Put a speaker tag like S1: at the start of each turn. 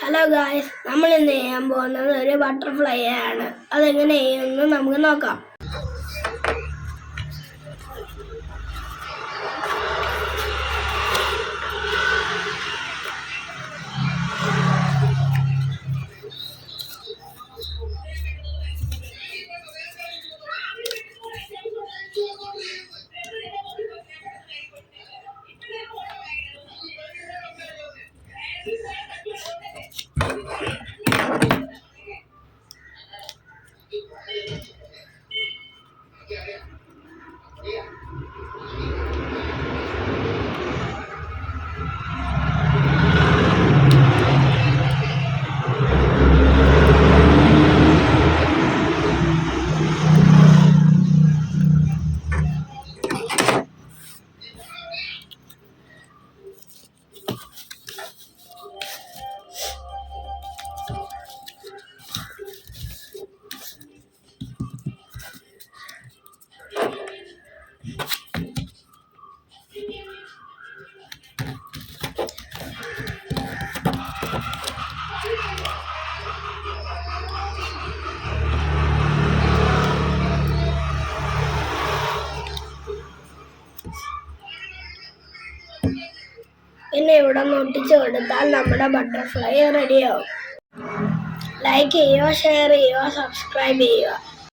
S1: Hello guys, നമ്മൾ ഇന്ന് ചെയ്യാൻ പോകുന്നത് ഒരു ബട്ടർഫ്ലൈ ആണ്. അതെങ്ങനെ ചെയ്യുമെന്ന് നമുക്ക് നോക്കാം. പിന്നെ ഇവിടെ ഒട്ടിച്ചു കൊടുത്താൽ നമ്മുടെ ബട്ടർഫ്ലൈ റെഡിയാവും. ലൈക്ക് ചെയ്യുക, ഷെയർ ചെയ്യുക, സബ്സ്ക്രൈബ് ചെയ്യുക.